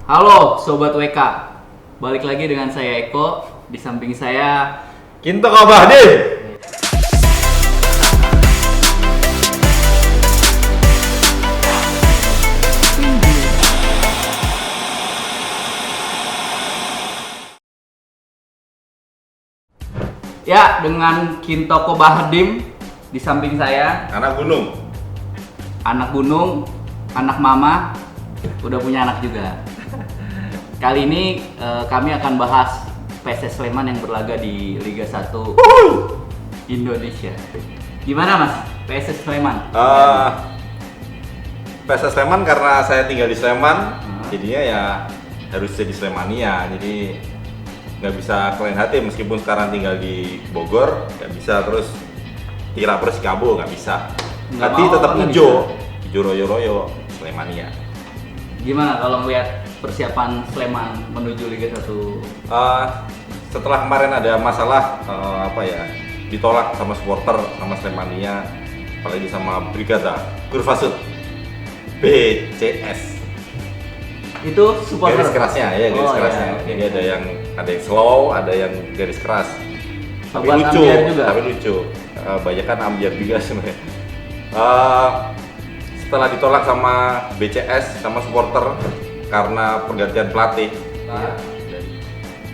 Halo Sobat WK, balik lagi dengan saya Eko. Di samping saya Kinto Kabahdi. ya dengan Kintoko Bahdim. Di samping saya Anak gunung. anak gunung, anak mama, udah punya anak juga. Kali ini kami akan bahas PSS Sleman yang berlaga di Liga 1 Indonesia. Gimana Mas, PSS Sleman? PSS Sleman karena saya tinggal di Sleman, jadinya ya harus jadi Slemania. Jadi nggak bisa kalian hati meskipun sekarang tinggal di Bogor, nggak bisa terus kira Persikabo, nggak bisa. Nggak Hati mau, tetap nggak hijau, bisa. hijau royo-royo Slemania. Gimana kalau melihat persiapan Sleman menuju Liga 1? Setelah kemarin ada masalah ditolak sama supporter sama Slemania, apalagi sama Brigada Kurvasut BCS. Itu supporter Garis kerasnya ya, garis kerasnya. Ya, oke. Jadi ada yang slow, ada yang garis keras. Tapi Sobat lucu, ambiar juga? tapi lucu. Banyak kan ambiar juga sebenarnya. Setelah ditolak sama BCS sama supporter karena pergantian pelatih,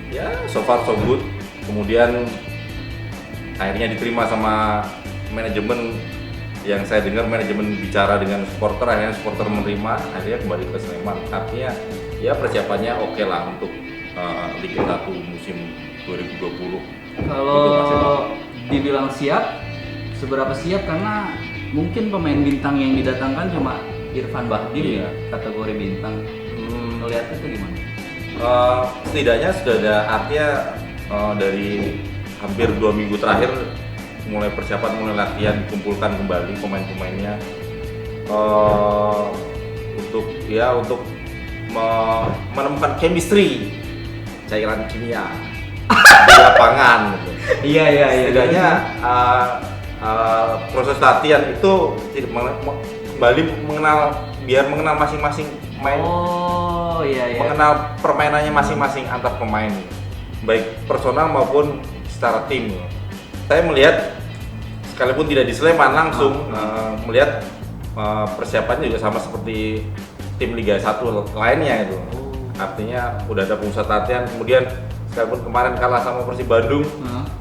ya so far so good. Kemudian akhirnya diterima sama manajemen. Yang saya dengar manajemen bicara dengan supporter, akhirnya supporter menerima, akhirnya kembali ke Sleman. Artinya ya persiapannya oke lah untuk Liga 1 musim 2020. Kalau dibilang siap, seberapa siap? Karena mungkin pemain bintang yang didatangkan cuma Irfan Bahdim Iya. ya, kategori bintang. Ngeliatnya itu gimana? Setidaknya sudah ada artinya dari hampir 2 minggu terakhir mulai persiapan, mulai latihan, dikumpulkan kembali pemain-pemainnya untuk menemukan chemistry, cairan kimia di lapangan. Iya. Setidaknya proses latihan itu kembali mengenal masing-masing pemain, Oh iya. mengenal permainannya masing-masing antar pemain, baik personal maupun secara tim. Saya melihat sekalipun tidak di Sleman langsung melihat persiapannya juga sama seperti tim Liga 1 lainnya itu. Artinya udah ada pusat latihan, kemudian sekalipun kemarin kalah sama Persib Bandung,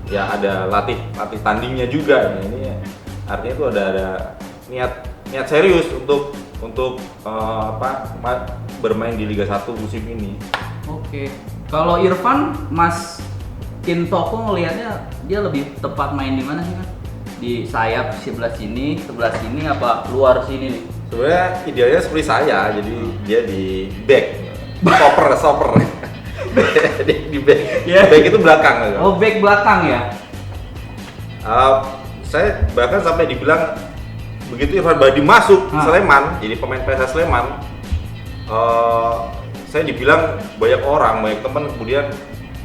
ya ada latih tandingnya juga. Ini artinya itu ada niat serius untuk bermain di Liga 1 musim ini. Oke. Kalau Irfan, Mas Kintoko ngelihatnya dia lebih tepat main di mana sih Mas? Di sayap sebelah sini, apa luar sini nih? Sebenarnya idealnya seperti saya, jadi dia di back, stopper. di back. Yeah. Back itu belakang. Oh, back belakang ya? Saya bahkan sampai dibilang begitu Irfan Bahdim masuk Sleman, jadi pemain PSS Sleman, saya dibilang banyak teman, kemudian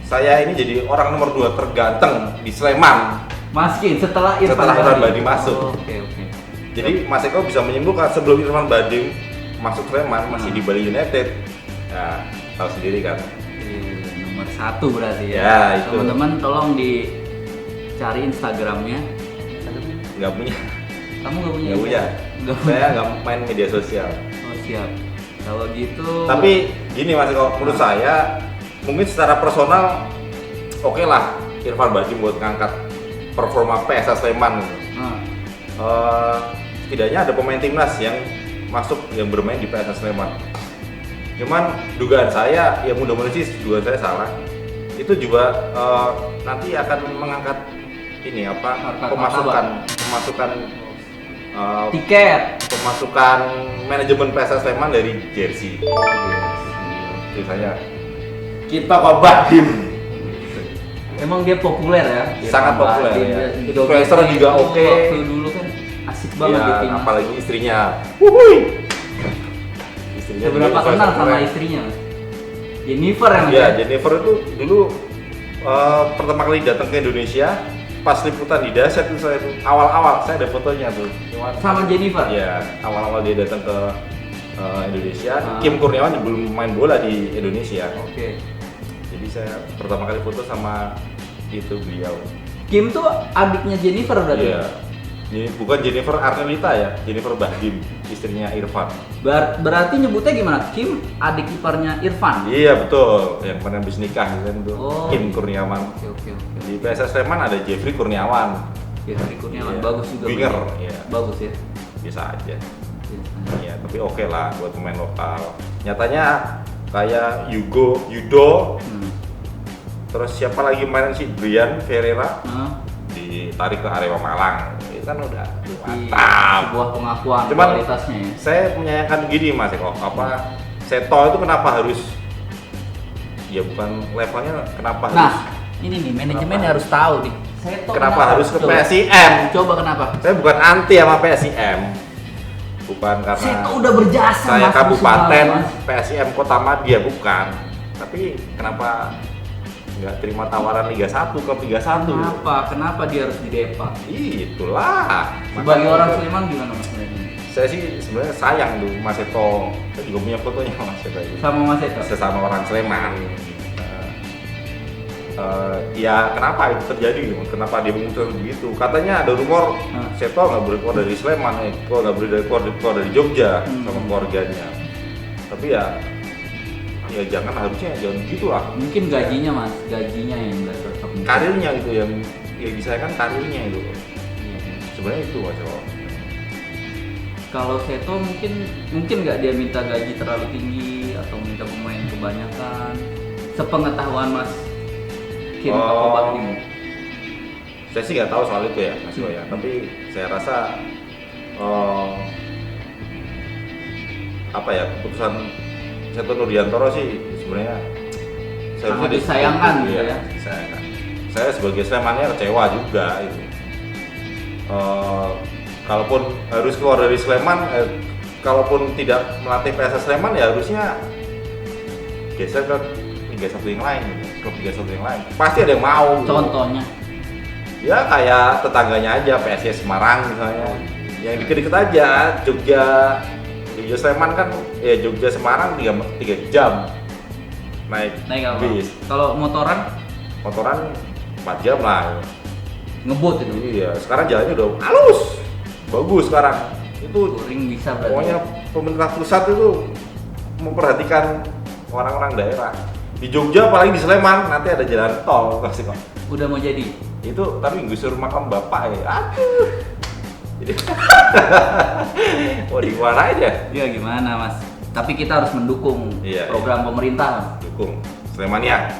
saya ini jadi orang nomor 2 terganteng di Sleman. Maskin setelah Irfan Bahdim masuk. Oke. Jadi Mas Eko bisa menyimpulkan sebelum Irfan Bahdim masuk Sleman masih di Bali United. Nah, tahu sendiri kan. Nomor 1 berarti ya. Ya, itu. Teman-teman tolong dicari Instagramnya. Nggak punya. Kamu nggak punya? Nggak punya. Nggak Saya nggak main media sosial. Oh siap. Kalau gitu. Tapi gini Mas Eko, menurut saya mungkin secara personal oke lah Irfan Bahdim buat ngangkat performa PSS Sleman. Setidaknya ada pemain timnas yang bermain di PSS Sleman. Cuman dugaan saya, ya mudah-mudahan sih dugaan saya salah, itu juga nanti akan mengangkat pemasukan tiket, pemasukan manajemen PSS Sleman dari jersey. Itu saya kita kok Bahdim. emang dia populer ya? Sangat populer ya. Influencer juga oke. Waktu dulu kan asik banget di Ya, timnas. apalagi istrinya. Istrinya Seberapa juga kenal influencer sama keren. istrinya? Mas? Jennifer ya Mas? Ya, Jennifer itu dulu pertama kali datang ke Indonesia pas liputan di Dasyat itu saya tuh awal-awal saya ada fotonya tuh. Sama Jennifer? Ya, awal-awal dia datang ke Indonesia. Kim Kurniawan belum main bola di Indonesia. Oke. Jadi saya pertama kali foto sama itu beliau. Kim tuh adiknya Jennifer berarti? Iya. Ini bukan Jennifer Arnelita ya, Jennifer Bahdim, istrinya Irfan. Berarti nyebutnya gimana? Kim adik iparnya Irfan? Iya betul, yang pernah habis nikah gitu kan itu. Oh. Kim Kurniawan. Oke. Di PSS Sleman ada Jeffrey Kurniawan. Jeffrey Kurniawan Iya. bagus juga. Winger, berarti. iya. Bagus ya. Bisa aja. Iya, tapi oke lah buat pemain lokal. Nyatanya kayak Yudo, terus siapa lagi main sih, Brian Ferreira ditarik ke Arema Malang. Itu kan udah mantap. Sebuah pengakuan Cuman kualitasnya ya. saya menyayangkan gini Mas Eko, Seto itu kenapa harus ya bukan levelnya kenapa harus ini nih manajemen harus tahu nih. Seto kenapa harus ke coba? PSIM? Coba kenapa? Saya bukan anti sama PSIM. Bukan karena Seto udah berjasa saya Mas, kabupaten Mas. PSIM Kota Madia bukan. Tapi kenapa nggak terima tawaran Liga 1 ke Liga 1? Kenapa dia harus di Depak? Itulah. Sebagai orang Sleman gimana Mas melihatnya? Saya sih sebenarnya sayang tuh Mas Seto. Saya juga punya fotonya Mas Seto itu. Sama Mas Seto? Sesama orang Sleman. Ya kenapa itu terjadi? Kenapa dia memutuskan begitu? Katanya ada rumor Seto nggak boleh keluar dari Sleman, kok nggak boleh keluar dari Jogja sama keluarganya. Tapi ya harusnya jangan gitu lah. Mungkin gajinya Mas, gajinya yang nggak cocok. Karirnya itu yang disayangkan karirnya itu. Sebenarnya itu Mas. Kalau Seto mungkin nggak dia minta gaji terlalu tinggi atau minta pemain kebanyakan. Sepengetahuan Mas Kim atau Bahdim? Saya sih nggak tahu soal itu ya Mas ya. Tapi saya rasa keputusan Seto Nurdiantoro sih sebenarnya sangat disayangkan gitu ya. Disayangkan. Saya sebagai Slemania kecewa juga itu. Kalaupun harus keluar dari Sleman, kalaupun tidak melatih PSS Sleman ya harusnya geser ke Liga 1 yang lain, klub Liga 1 yang lain. Pasti ada yang mau. Contohnya? Ya kayak tetangganya aja, PSIS Semarang misalnya. Yang deket-deket aja, Jogja Sleman kan, Jogja Semarang 3 jam naik apa? bis. Kalau motoran 4 jam lah. Ngebut itu? Iya, sekarang jalannya udah halus, bagus sekarang. Itu touring bisa berarti. pokoknya pemerintah pusat itu memperhatikan orang-orang daerah. Di Jogja apalagi di Sleman nanti ada jalan tol pasti kok. Udah mau jadi? Itu tapi gusur makam bapak ya. Aduh. Jadi mau di mana aja? Ya gimana Mas? Tapi kita harus mendukung program pemerintah. Dukung Slemania.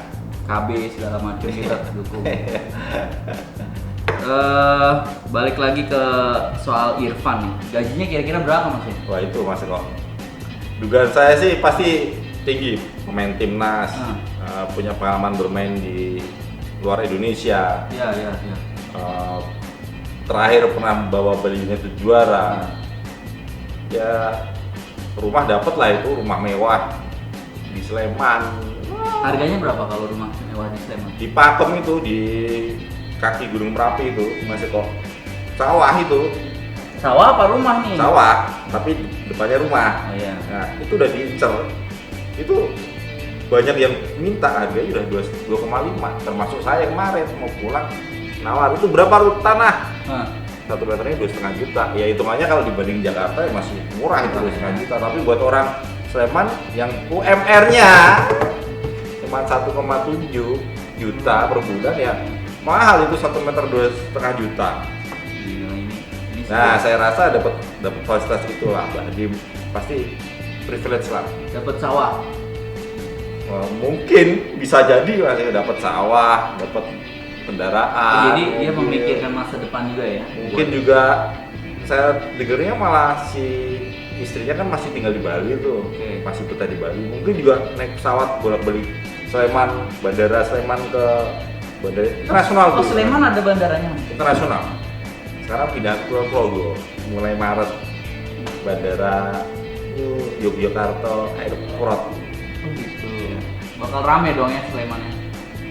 KB segala macam kita dukung. Balik lagi ke soal Irfan nih. Gajinya kira-kira berapa Mas ya? Wah itu Mas kok. Dugaan saya sih pasti tinggi. Pemain timnas, punya pengalaman bermain di luar Indonesia. Iya. Terakhir pernah bawa Bali United juara. Ya rumah dapat lah itu, rumah mewah di Sleman. Harganya berapa kalau rumah mewah di Sleman? Di Pakem itu, di kaki Gunung Merapi itu masih kok sawah itu. Sawah apa rumah nih? Sawah, tapi depannya rumah. Iya. Nah itu udah diincer. Itu banyak yang minta harganya udah 2,5, termasuk saya kemarin mau pulang nawar itu berapa tanah? 1 meternya 2,5 juta. Ya hitungannya kalau dibanding Jakarta ya masih murah itu 2,5 juta. Tapi buat orang Sleman yang UMR-nya cuma 1,7 juta per bulan ya mahal itu 1 meter 2,5 juta. Ini Nah saya rasa dapat fasilitas itulah, jadi pasti privilege lah. dapat sawah. Mungkin bisa jadi masih dapat sawah, dapat kendaraan. Jadi dia memikirkan masa depan juga ya. Mungkin juga saya dengarnya malah si istrinya kan masih tinggal di Bali tuh, masih betah di Bali. Mungkin juga naik pesawat bolak-balik Sleman, bandara Sleman ke bandara internasional. Oh Sleman ada bandaranya? Internasional. Sekarang pindah ke Progo mulai Maret. Bandara Yogyakarta Airport. Oh gitu. Bakal rame dong ya Slemannya.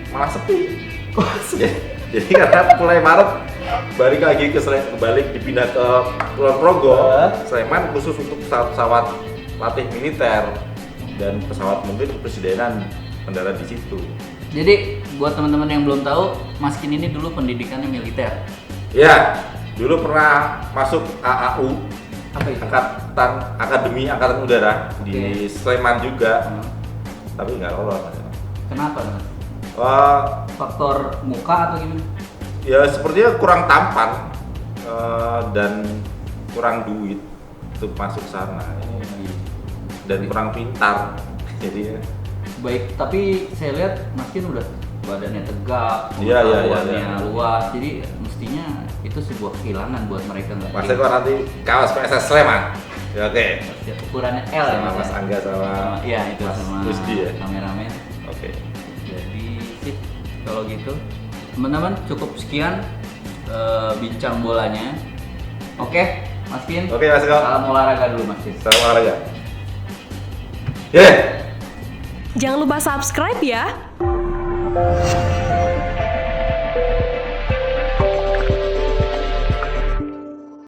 Malah sepi. Jadi karena mulai Maret balik lagi ke Sleman, balik dipindah ke Kulon Progo, Sleman khusus untuk pesawat latih militer dan pesawat mungkin kepresidenan mendarat di situ. Jadi buat teman-teman yang belum tahu, Mas Kin ini dulu pendidikannya militer. Ya, dulu pernah masuk AAU, Apa itu? Akademi Angkatan Udara di Oke. Sleman juga, Hmm. tapi nggak lolos. Kenapa, Mas? Wah, Faktor muka atau gimana? ya sepertinya kurang tampan dan kurang duit untuk masuk sana dan kurang pintar. Jadi ya, Baik, tapi saya lihat Mas Kin udah badannya tegak, Iya, iya, pengetahuannya iya. luas, jadi mestinya itu sebuah kehilangan buat mereka nggak? Mas Eko nanti kawas PSS Sleman. Ya, oke. Ya, ukurannya L ya Sama Mas? Mas Angga sama Iya itu Mas sama Rusdi ya. kameramen. Oke. Jadi sip kalau gitu teman-teman cukup sekian bincang bolanya. Oke, Mas Kin. Oke, Mas Eko. Salam olahraga dulu Mas Kin. Salam olahraga. Yeah. Jangan lupa subscribe ya.